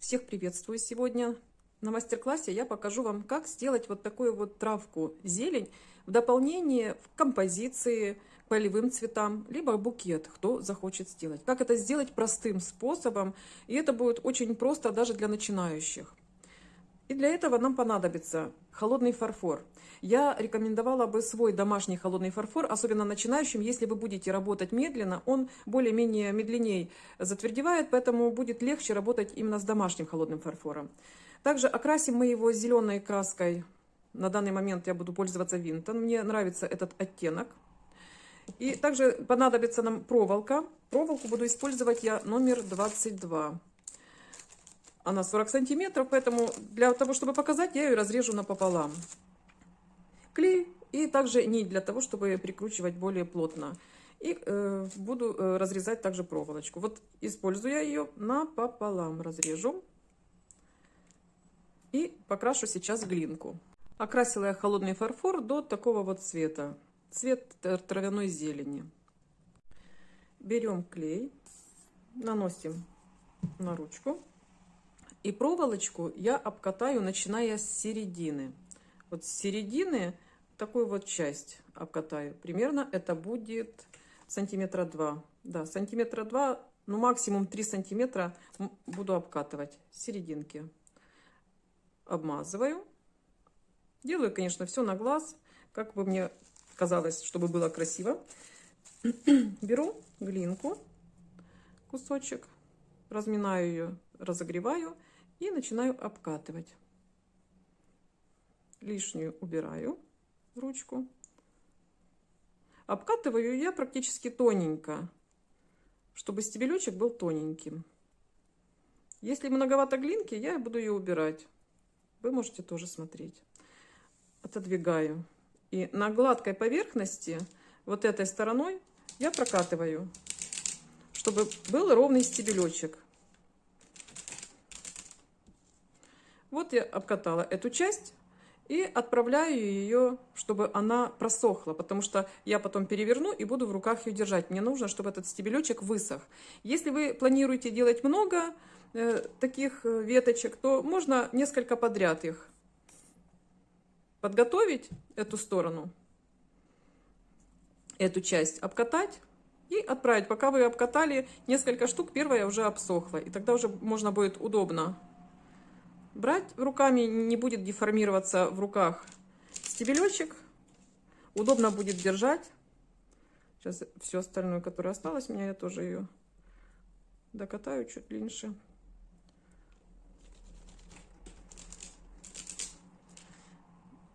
Всех приветствую сегодня. На мастер-классе я покажу вам, как сделать вот такую вот травку зелень в дополнение в композиции к полевым цветам, либо букет, кто захочет сделать. Как это сделать простым способом, и это будет очень просто даже для начинающих. И для этого нам понадобится холодный фарфор. Я рекомендовала бы свой домашний холодный фарфор, особенно начинающим. Если вы будете работать медленно, он более-менее медленней затвердевает, поэтому будет легче работать именно с домашним холодным фарфором. Также окрасим мы его зеленой краской. На данный момент я буду пользоваться Винтон. Мне нравится этот оттенок. И также понадобится нам проволока. Проволоку буду использовать я номер 22. Она 40 сантиметров, поэтому для того, чтобы показать, я ее разрежу напополам. Клей и также нить для того, чтобы прикручивать более плотно. И буду разрезать также проволочку. Вот используя ее напополам, разрежу. И покрашу сейчас глинку. Окрасила я холодный фарфор до такого вот цвета. Цвет травяной зелени. Берем клей, наносим на ручку. И проволочку я обкатаю, начиная с середины. Вот с середины такую вот часть обкатаю. Примерно это будет сантиметра 2. Да, сантиметра 2, ну максимум 3 сантиметра буду обкатывать с серединки. Обмазываю. Делаю, конечно, все на глаз, как бы мне казалось, чтобы было красиво. Беру глинку, кусочек, разминаю ее, разогреваю. И начинаю обкатывать. Лишнюю убираю в ручку. Обкатываю я практически тоненько, чтобы стебелечек был тоненьким. Если многовато глинки, я буду ее убирать. Вы можете тоже смотреть. Отодвигаю. И на гладкой поверхности, вот этой стороной, я прокатываю, чтобы был ровный стебелечек. Вот я обкатала эту часть и отправляю ее, чтобы она просохла, потому что я потом переверну и буду в руках ее держать. Мне нужно, чтобы этот стебелечек высох. Если вы планируете делать много таких веточек, то можно несколько подряд их подготовить, эту сторону, эту часть обкатать и отправить. Пока вы обкатали несколько штук, первая уже обсохла, и тогда уже можно будет удобно брать руками, не будет деформироваться в руках стебелечек. Удобно будет держать. Сейчас все остальное, которое осталось у меня, я тоже ее докатаю чуть длиннее.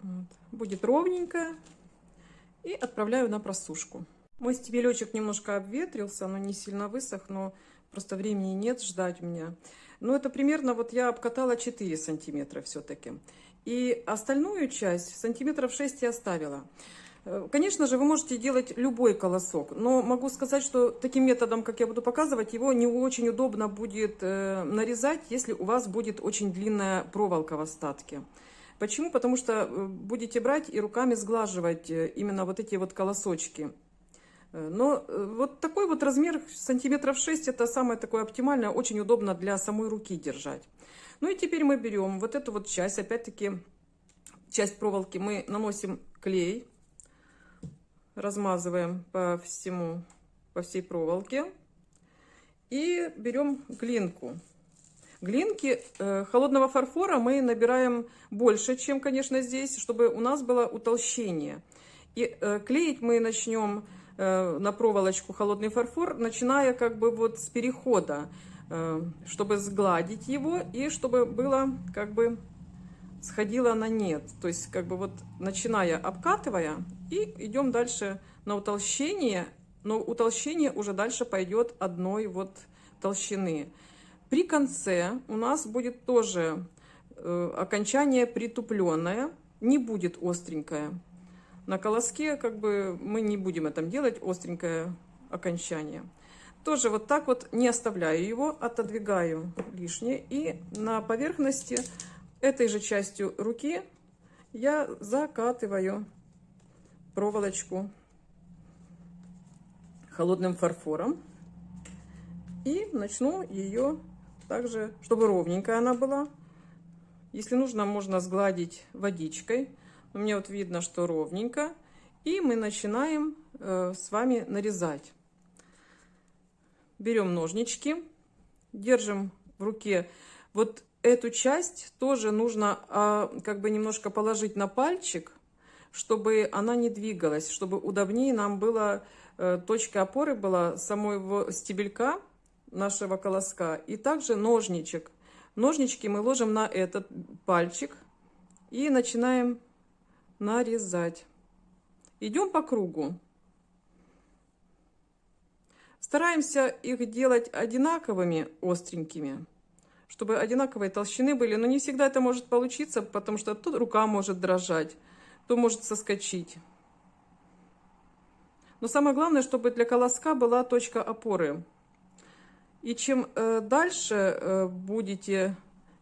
Вот. Будет ровненькая. И отправляю на просушку. Мой стебелечек немножко обветрился, но не сильно высох, но просто времени нет ждать у меня. Но это примерно, вот я обкатала 4 сантиметра все-таки. И остальную часть, сантиметров 6 я оставила. Конечно же, вы можете делать любой колосок, но могу сказать, что таким методом, как я буду показывать, его не очень удобно будет нарезать, если у вас будет очень длинная проволока в остатке. Почему? Потому что будете брать и руками сглаживать именно вот эти вот колосочки. Но вот такой вот размер сантиметров 6 это самое такое оптимальное, очень удобно для самой руки держать. Ну и теперь мы берем вот эту вот часть, опять-таки часть проволоки мы наносим клей, размазываем по всей проволоке и берем глинку. Глинки холодного фарфора мы набираем больше, чем, конечно, здесь, чтобы у нас было утолщение. И клеить мы начнем на проволочку холодный фарфор, начиная как бы вот с перехода, чтобы сгладить его и чтобы было как бы сходило на нет. То есть как бы вот начиная обкатывая и идем дальше на утолщение, но утолщение уже дальше пойдет одной вот толщины. При конце у нас будет тоже окончание притупленное, не будет остренькое. На колоске как бы мы не будем это делать, остренькое окончание. Тоже вот так вот не оставляю его, отодвигаю лишнее. И на поверхности этой же частью руки я закатываю проволочку холодным фарфором. И начну ее также, чтобы ровненькая она была. Если нужно, можно сгладить водичкой. У меня вот видно, что ровненько. И мы начинаем с вами нарезать. Берем ножнички, держим в руке. Вот эту часть тоже нужно как бы немножко положить на пальчик, чтобы она не двигалась, чтобы удобнее нам было, точка опоры была самого стебелька нашего колоска. И также ножничек. Ножнички мы ложим на этот пальчик и начинаем нарезать. Идем по кругу. Стараемся их делать одинаковыми, остренькими, чтобы одинаковой толщины были. Но не всегда это может получиться, потому что тут рука может дрожать, то может соскочить. Но самое главное, чтобы для колоска была точка опоры. И чем дальше будете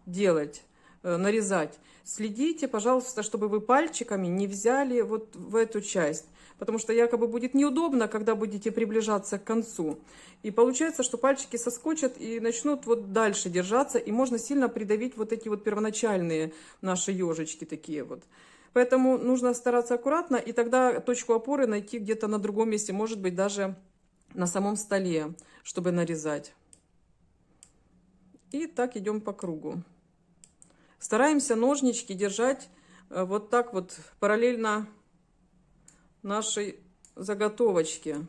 делать, нарезать, следите, пожалуйста, чтобы вы пальчиками не взяли вот в эту часть. Потому что якобы будет неудобно, когда будете приближаться к концу. И получается, что пальчики соскочат и начнут вот дальше держаться. И можно сильно придавить вот эти вот первоначальные наши ежички такие вот. Поэтому нужно стараться аккуратно. И тогда точку опоры найти где-то на другом месте. Может быть, даже на самом столе, чтобы нарезать. И так идем по кругу. Стараемся ножнички держать вот так вот параллельно нашей заготовочки,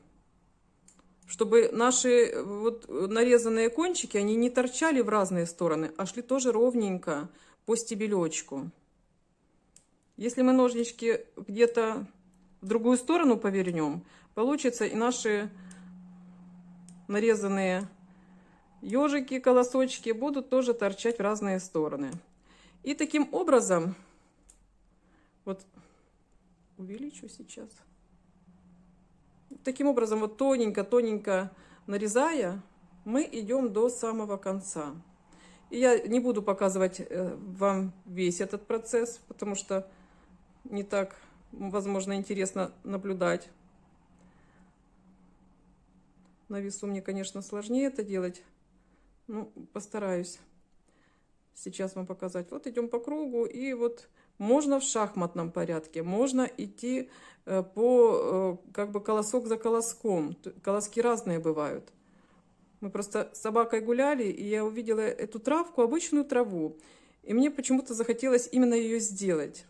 чтобы наши вот нарезанные кончики, они не торчали в разные стороны, а шли тоже ровненько по стебелечку. Если мы ножнички где-то в другую сторону повернем, получится и наши нарезанные ежики, колосочки будут тоже торчать в разные стороны. И таким образом, вот увеличу сейчас. Таким образом, вот тоненько-тоненько нарезая, мы идем до самого конца. И я не буду показывать вам весь этот процесс, потому что не так, возможно, интересно наблюдать. На весу мне, конечно, сложнее это делать. Ну, постараюсь сейчас вам показать. Вот идем по кругу, и вот можно в шахматном порядке, можно идти по как бы колосок за колоском. Колоски разные бывают. Мы просто с собакой гуляли, и я увидела эту травку, обычную траву. И мне почему-то захотелось именно ее сделать.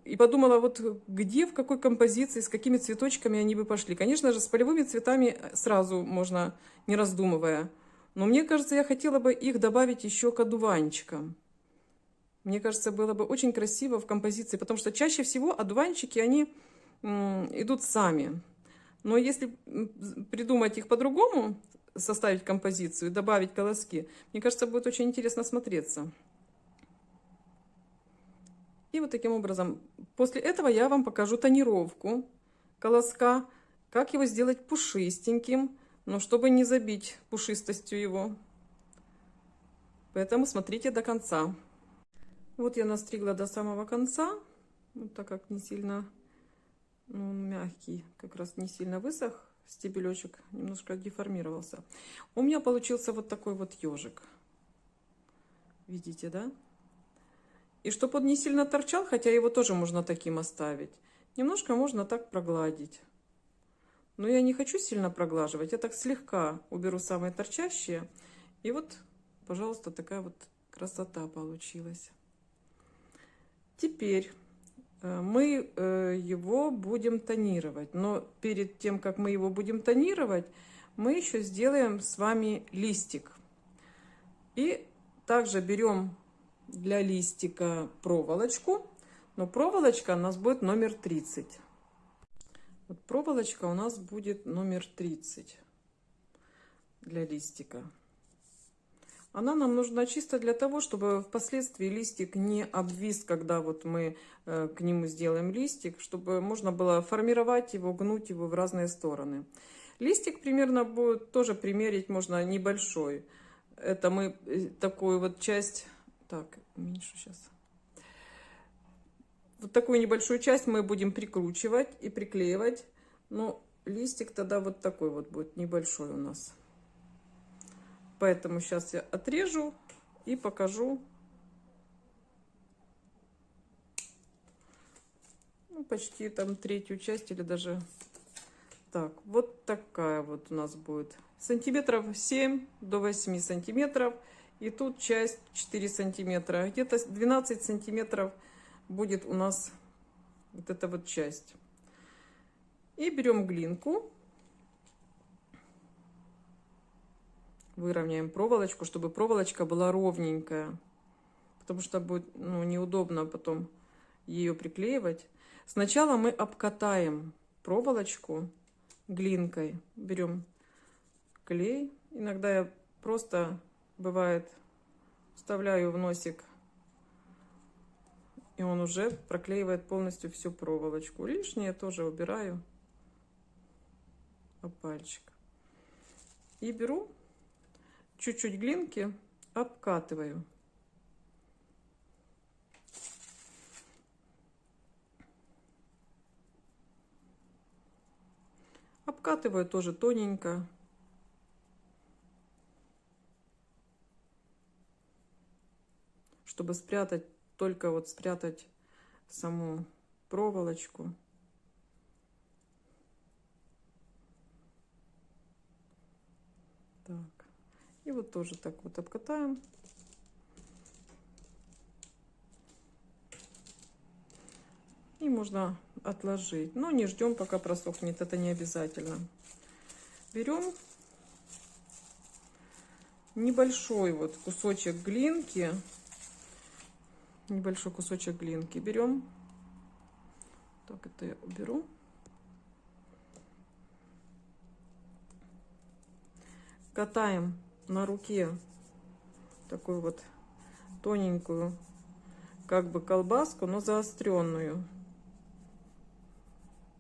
И подумала, вот где, в какой композиции, с какими цветочками они бы пошли. Конечно же, с полевыми цветами сразу можно, не раздумывая. Но мне кажется, я хотела бы их добавить еще к одуванчикам. Мне кажется, было бы очень красиво в композиции, потому что чаще всего одуванчики, они идут сами. Но если придумать их по-другому, составить композицию, добавить колоски, мне кажется, будет очень интересно смотреться. И вот таким образом, после этого я вам покажу тонировку колоска, как его сделать пушистеньким, но чтобы не забить пушистостью его. Поэтому смотрите до конца. Вот я настригла до самого конца, вот так как не сильно, ну, он мягкий, как раз не сильно высох, стебелечек немножко деформировался. У меня получился вот такой вот ежик. Видите, да? И чтобы он не сильно торчал, хотя его тоже можно таким оставить, немножко можно так прогладить. Но я не хочу сильно проглаживать, я так слегка уберу самые торчащие. И вот, пожалуйста, такая вот красота получилась. Теперь мы его будем тонировать. Но перед тем, как мы его будем тонировать, мы еще сделаем с вами листик. И также берем для листика проволочку. Но проволочка у нас будет номер 30. Вот проволочка у нас будет номер 30 для листика. Она нам нужна чисто для того, чтобы впоследствии листик не обвис, когда вот мы к нему сделаем листик, чтобы можно было формировать его, гнуть его в разные стороны. Листик примерно будет тоже примерить можно небольшой. Это мы такую вот часть, так, уменьшу сейчас. Вот такую небольшую часть мы будем прикручивать и приклеивать. Но листик тогда вот такой вот будет небольшой у нас. Поэтому сейчас я отрежу и покажу. Ну, почти там третью часть или даже... Так, вот такая вот у нас будет. Сантиметров 7 до 8 сантиметров. И тут часть 4 сантиметра. Где-то 12 сантиметров будет у нас вот эта вот часть. И берем глинку. Выровняем проволочку, чтобы проволочка была ровненькая. Потому что будет, ну, неудобно потом ее приклеивать. Сначала мы обкатаем проволочку глинкой. Берем клей. Иногда я просто, бывает, вставляю в носик, и он уже проклеивает полностью всю проволочку. Лишнее тоже убираю об пальчик. И беру чуть-чуть глинки, обкатываю. Обкатываю тоже тоненько. Чтобы спрятать, только вот спрятать саму проволочку. Так. И вот тоже так вот обкатаем. И можно отложить. Но не ждем, пока просохнет. Это не обязательно. Берем небольшой вот кусочек глинки. Небольшой кусочек глинки берем. Так, это я уберу. Катаем на руке такую вот тоненькую, как бы колбаску, но заостренную.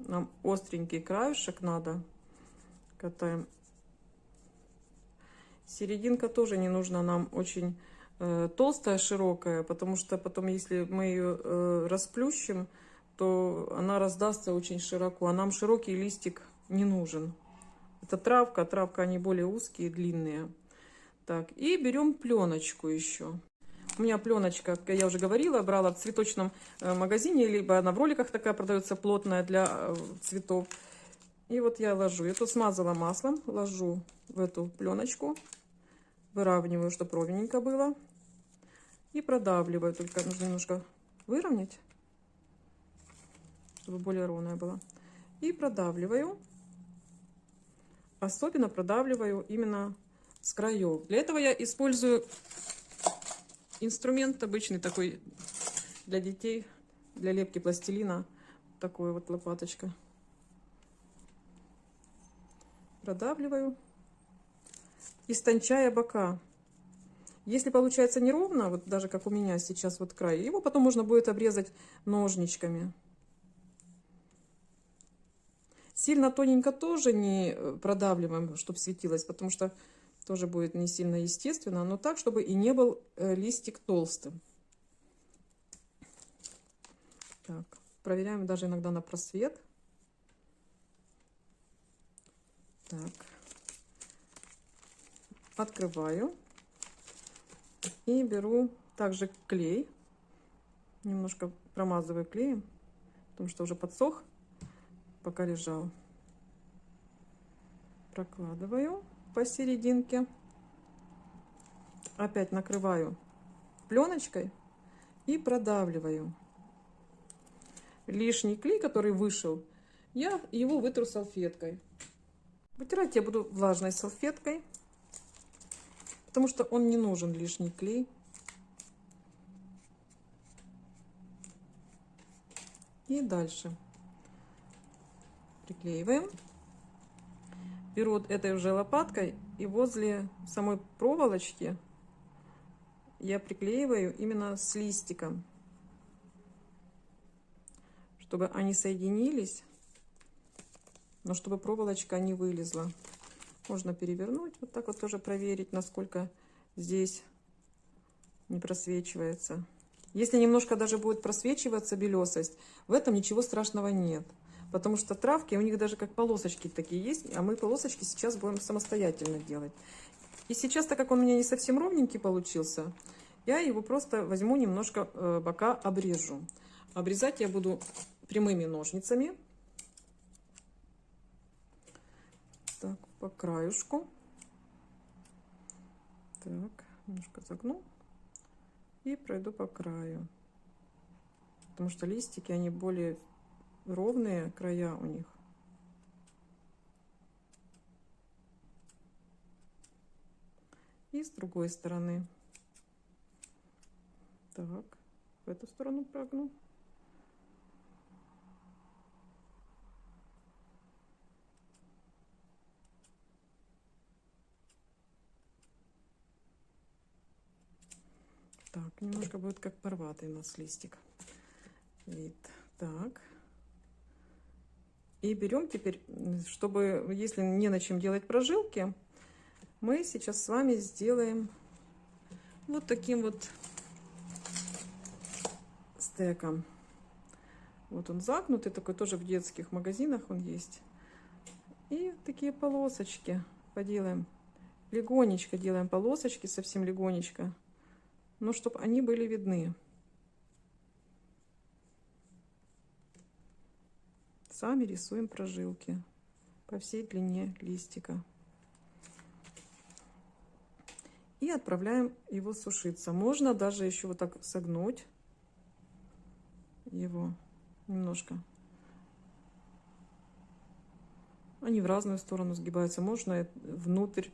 Нам остренький краешек надо. Катаем. Серединка тоже не нужна нам очень толстая, широкая, потому что потом, если мы ее расплющим, то она раздастся очень широко. А нам широкий листик не нужен. Это травка. Травка, они более узкие, длинные. Так, и берем пленочку еще. У меня пленочка, как я уже говорила, брала в цветочном магазине, либо она в роликах такая продается, плотная для цветов. И вот я ложу. Я тут смазала маслом, ложу в эту пленочку, выравниваю, чтобы ровненько было. И продавливаю. Только нужно немножко выровнять, чтобы более ровная была. И продавливаю. Особенно продавливаю именно с краев. Для этого я использую инструмент обычный такой для детей, для лепки пластилина. Такой вот лопаточка. Продавливаю, истончая бока. Если получается неровно, вот даже как у меня сейчас вот край, его потом можно будет обрезать ножничками. Сильно тоненько тоже не продавливаем, чтобы светилось, потому что тоже будет не сильно естественно, но так, чтобы и не был листик толстым. Так, проверяем даже иногда на просвет. Так, открываю и беру также клей, немножко промазываю клеем, потому что уже подсох, пока лежал. Прокладываю посерединке, опять накрываю пленочкой и продавливаю. Лишний клей, который вышел, я его вытру салфеткой. Вытирать я буду влажной салфеткой, потому что он не нужен, лишний клей. И дальше приклеиваем. Беру вот этой уже лопаткой и возле самой проволочки я приклеиваю именно с листиком, чтобы они соединились, но чтобы проволочка не вылезла. Можно перевернуть, вот так вот тоже проверить, насколько здесь не просвечивается. Если немножко даже будет просвечиваться белесость, в этом ничего страшного нет. Потому что травки, у них даже как полосочки такие есть, а мы полосочки сейчас будем самостоятельно делать. И сейчас, так как он у меня не совсем ровненький получился, я его просто возьму немножко бока обрежу. Обрезать я буду прямыми ножницами. Так, по краюшку. Так, немножко загну. И пройду по краю. Потому что листики, они более ровные, края у них. И с другой стороны. Так, в эту сторону прогну. Так, немножко будет как порватый у нас листик. Вид. Так. И берем теперь, чтобы, если не на чем делать прожилки, мы сейчас с вами сделаем вот таким вот стеком. Вот он загнутый, такой тоже в детских магазинах он есть. И такие полосочки поделаем. Легонечко делаем полосочки, совсем легонечко. Но чтобы они были видны. Сами рисуем прожилки по всей длине листика. И отправляем его сушиться. Можно даже еще вот так согнуть его немножко. Они в разную сторону сгибаются. Можно внутрь.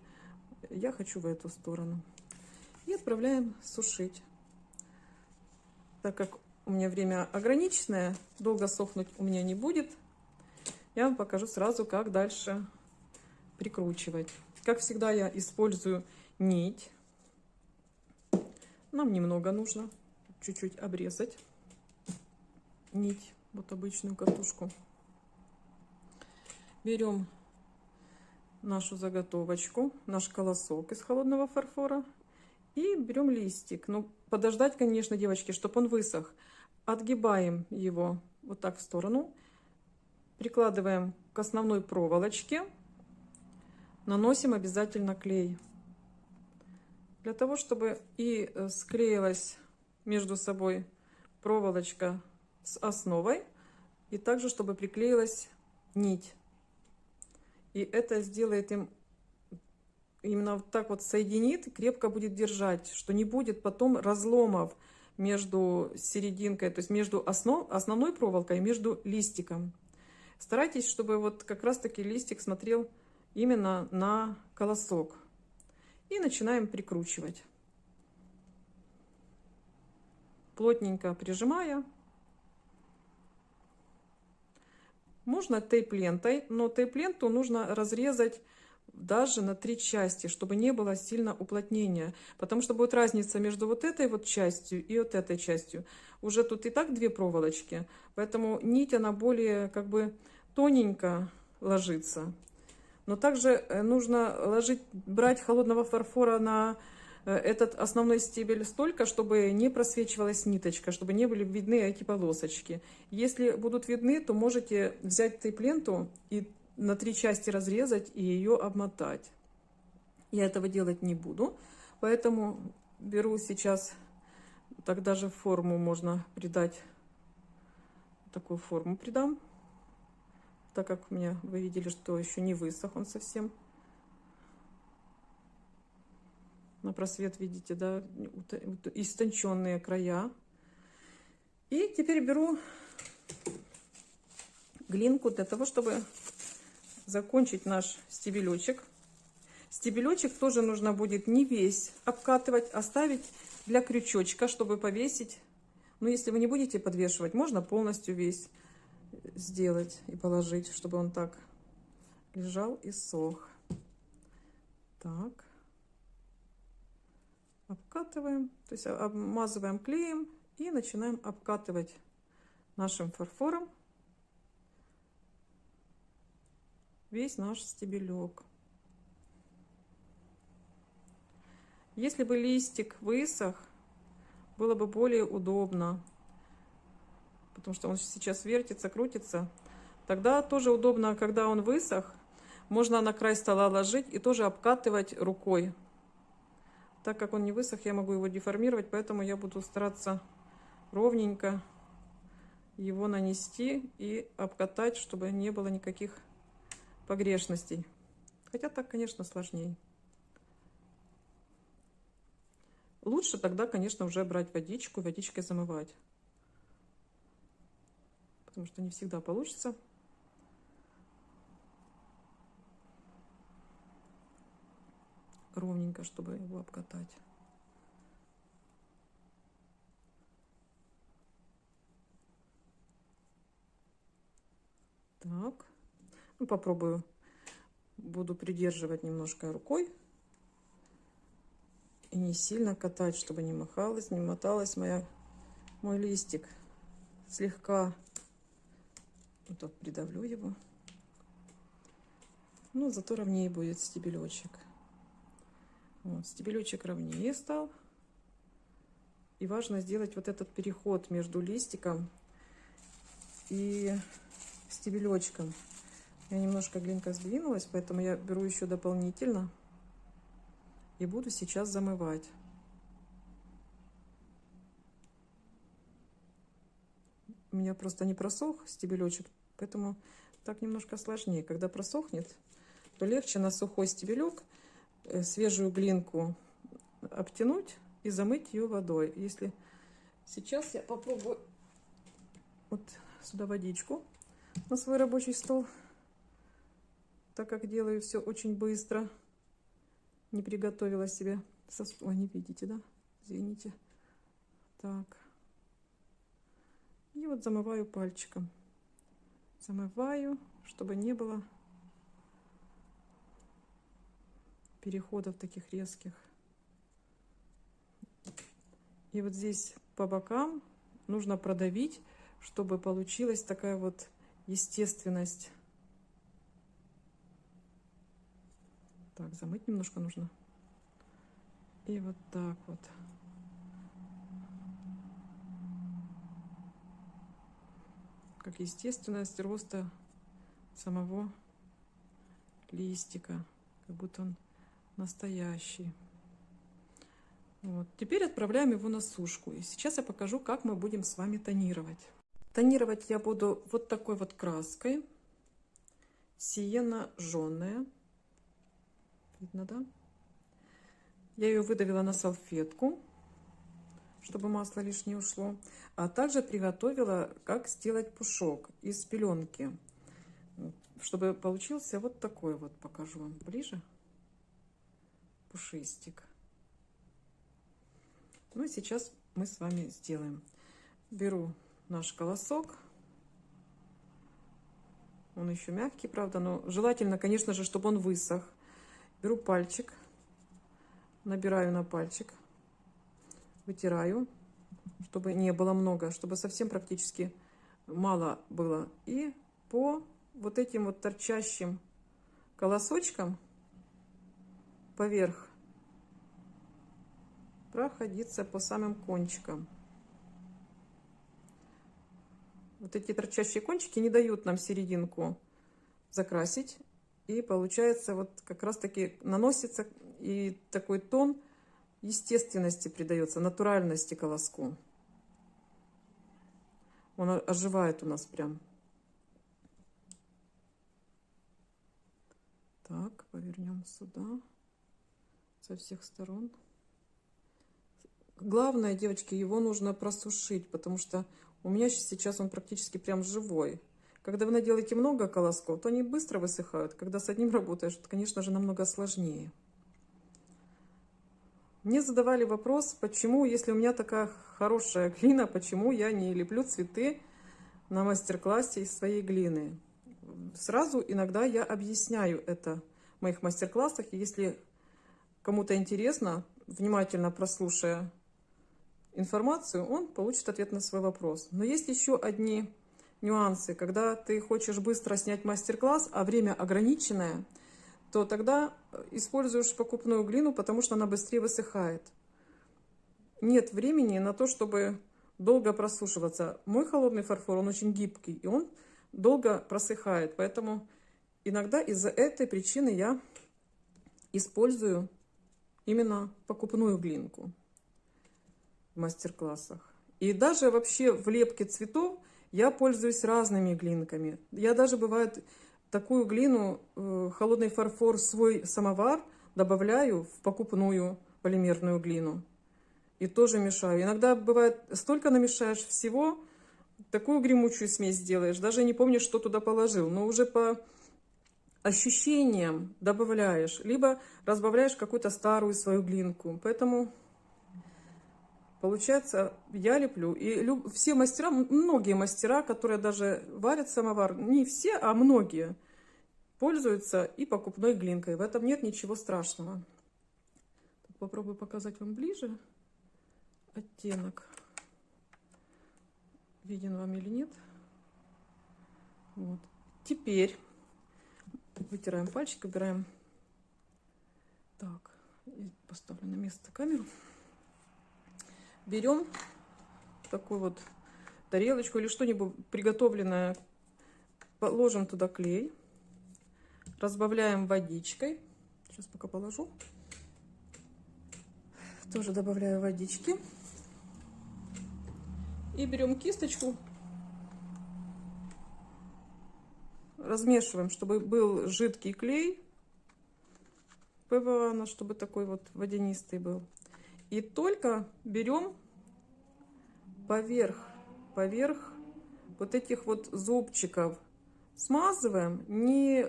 Я хочу в эту сторону. И отправляем сушить. Так как у меня время ограниченное, долго сохнуть у меня не будет, я вам покажу сразу, как дальше прикручивать. Как всегда, я использую нить. Нам немного нужно чуть-чуть обрезать нить, вот обычную катушку. Берем нашу заготовочку, наш колосок из холодного фарфора и берем листик. Ну, подождать, конечно, девочки, чтобы он высох. Отгибаем его вот так в сторону, прикладываем к основной проволочке, наносим обязательно клей. Для того, чтобы и склеилась между собой проволочка с основой, и также, чтобы приклеилась нить. И это сделает им, именно вот так вот соединит, крепко будет держать, что не будет потом разломов между серединкой, то есть между основной проволокой и между листиком. Старайтесь, чтобы вот как раз-таки листик смотрел именно на колосок. И начинаем прикручивать. Плотненько прижимая. Можно тейп-лентой, но тейп-ленту нужно разрезать даже на 3 части, чтобы не было сильно уплотнения. Потому что будет разница между вот этой вот частью и вот этой частью. Уже тут и так 2 проволочки, поэтому нить она более как бы тоненько ложится. Но также нужно брать холодного фарфора на этот основной стебель столько, чтобы не просвечивалась ниточка, чтобы не были видны эти полосочки. Если будут видны, то можете взять тейп-ленту и на 3 части разрезать и ее обмотать. Я этого делать не буду, поэтому беру сейчас, так даже форму можно придать, такую форму придам. Так как у меня, вы видели, что еще не высох он совсем. На просвет, видите, да, истонченные края. И теперь беру глинку для того, чтобы закончить наш стебелечек. Стебелечек тоже нужно будет не весь обкатывать, оставить для крючочка, чтобы повесить. Но если вы не будете подвешивать, можно полностью весь сделать и положить, чтобы он так лежал и сох. Так, обкатываем, то есть обмазываем клеем и начинаем обкатывать нашим фарфором весь наш стебелек. Если бы листик высох, было бы более удобно, потому что он сейчас вертится, крутится. Тогда тоже удобно, когда он высох, можно на край стола ложить и тоже обкатывать рукой. Так как он не высох, я могу его деформировать, поэтому я буду стараться ровненько его нанести и обкатать, чтобы не было никаких погрешностей. Хотя так, конечно, сложнее. Лучше тогда, конечно, уже брать водичку, водичкой замывать. Потому что не всегда получится. Ровненько, чтобы его обкатать. Так. Ну, попробую. Буду придерживать немножко рукой. И не сильно катать, чтобы не махалась, не моталась мой листик. Слегка вот так придавлю его. Ну, зато ровнее будет стебелечек. Вот, стебелечек ровнее стал. И важно сделать вот этот переход между листиком и стебелечком. Я немножко глинка сдвинулась, поэтому я беру еще дополнительно. И буду сейчас замывать. У меня просто не просох стебелечек, поэтому так немножко сложнее. Когда просохнет, то легче на сухой стебелек свежую глинку обтянуть и замыть ее водой. Если сейчас я попробую вот сюда водичку на свой рабочий стол, так как делаю все очень быстро. Не приготовила себе сосуд. Ой, не видите, да? Извините. Так. И вот замываю пальчиком. Замываю, чтобы не было переходов таких резких. И вот здесь по бокам нужно продавить, чтобы получилась такая вот естественность. Так, замыть немножко нужно. И вот так вот. Как естественность роста самого листика. Как будто он настоящий. Вот. Теперь отправляем его на сушку. И сейчас я покажу, как мы будем с вами тонировать. Тонировать я буду вот такой вот краской. Сиена жженая. Видно, да? Я ее выдавила на салфетку, чтобы масло лишнее ушло. А также приготовила, как сделать пушок из пеленки. Чтобы получился вот такой вот, покажу вам ближе. Пушистик. Ну и сейчас мы с вами сделаем. Беру наш колосок. Он еще мягкий, правда, но желательно, конечно же, чтобы он высох. Беру пальчик, набираю на пальчик, вытираю, чтобы не было много, чтобы совсем практически мало было. И по вот этим вот торчащим колосочкам поверх проходиться по самым кончикам. Вот эти торчащие кончики не дают нам серединку закрасить. И получается вот как раз таки наносится и такой тон естественности придается, натуральности колоску. Он оживает у нас прям. Так, повернем сюда со всех сторон. Главное, девочки, его нужно просушить, потому что у меня сейчас он практически прям живой. Когда вы наделаете много колосков, то они быстро высыхают. Когда с одним работаешь, то, конечно же, намного сложнее. Мне задавали вопрос, почему, если у меня такая хорошая глина, почему я не леплю цветы на мастер-классе из своей глины. Сразу иногда я объясняю это в моих мастер-классах. Если кому-то интересно, внимательно прослушая информацию, он получит ответ на свой вопрос. Но есть еще одни нюансы. Когда ты хочешь быстро снять мастер-класс, а время ограниченное, то тогда используешь покупную глину, потому что она быстрее высыхает. Нет времени на то, чтобы долго просушиваться. Мой холодный фарфор, он очень гибкий, и он долго просыхает. Поэтому иногда из-за этой причины я использую именно покупную глинку в мастер-классах. И даже вообще в лепке цветов я пользуюсь разными глинками. Я даже, бывает, такую глину, холодный фарфор, свой самовар добавляю в покупную полимерную глину. И тоже мешаю. Иногда бывает, столько намешаешь всего, такую гремучую смесь делаешь, даже не помнишь, что туда положил. Но уже по ощущениям добавляешь, либо разбавляешь какую-то старую свою глинку. Поэтому получается, я леплю. И все мастера, многие мастера, которые даже варят самовар, не все, а многие, пользуются и покупной глинкой. В этом нет ничего страшного. Попробую показать вам ближе оттенок. Виден вам или нет? Вот. Теперь вытираем пальчик, убираем. Так, поставлю на место камеру. Берем такую вот тарелочку или что-нибудь приготовленное, положим туда клей, разбавляем водичкой. Сейчас пока положу. Тоже добавляю водички. И берем кисточку, размешиваем, чтобы был жидкий клей ПВА, чтобы такой вот водянистый был. И только берем поверх вот этих вот зубчиков, смазываем, не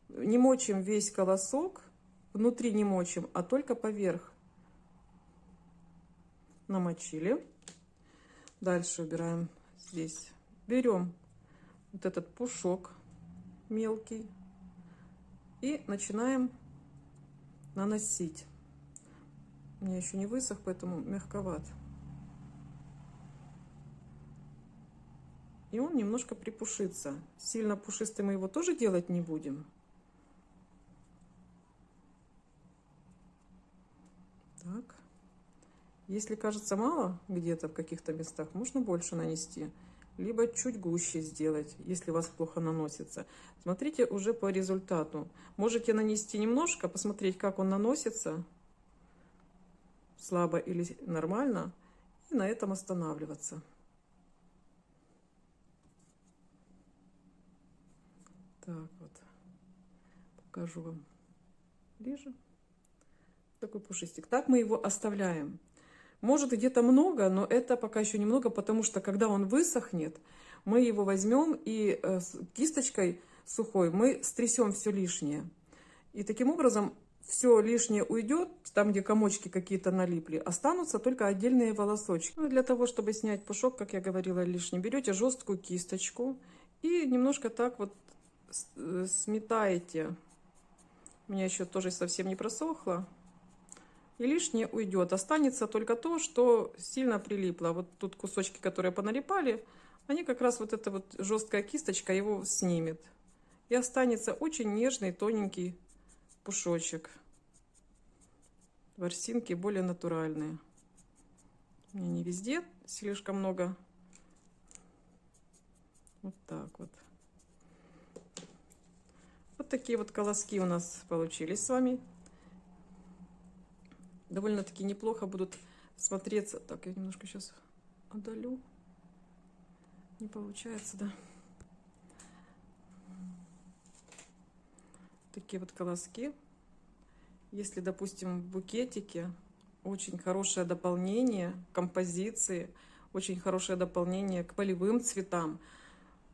мочим весь колосок, внутри не мочим, а только поверх. Намочили. Дальше убираем здесь. Берем вот этот пушок мелкий и начинаем наносить. У меня еще не высох, поэтому мягковат. И он немножко припушится. Сильно пушистым мы его тоже делать не будем. Так. Если кажется мало где-то в каких-то местах, можно больше нанести. Либо чуть гуще сделать, если у вас плохо наносится. Смотрите уже по результату. Можете нанести немножко, посмотреть, как он наносится. Слабо или нормально. И на этом останавливаться. Так вот. Покажу вам ближе. Такой пушистик. Так мы его оставляем. Может где-то много, но это пока еще немного, потому что когда он высохнет, мы его возьмем и кисточкой сухой мы стрясем все лишнее. И таким образом все лишнее уйдет, там где комочки какие-то налипли, останутся только отдельные волосочки. Ну, для того, чтобы снять пушок, как я говорила, лишний, берете жесткую кисточку и немножко так вот сметаете. У меня еще тоже совсем не просохло. И лишнее уйдет. Останется только то, что сильно прилипло. Вот тут кусочки, которые поналипали, они как раз вот эта вот жесткая кисточка его снимет. И останется очень нежный, тоненький пушочек. Ворсинки более натуральные. У меня не везде слишком много. Вот так вот. Вот такие вот колоски у нас получились с вами. Довольно-таки неплохо будут смотреться. Так, я немножко сейчас отдалю. Не получается, да. Такие вот колоски. Если, допустим, в букетике, очень хорошее дополнение к композиции, очень хорошее дополнение к полевым цветам.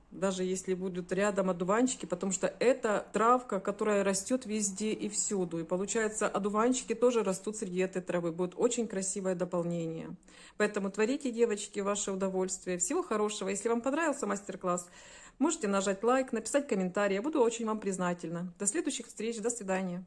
Даже если будут рядом одуванчики, потому что это травка, которая растет везде и всюду. И получается, одуванчики тоже растут среди этой травы. Будет очень красивое дополнение. Поэтому творите, девочки, ваше удовольствие. Всего хорошего. Если вам понравился мастер-класс, можете нажать лайк, написать комментарий. Я буду очень вам признательна. До следующих встреч. До свидания.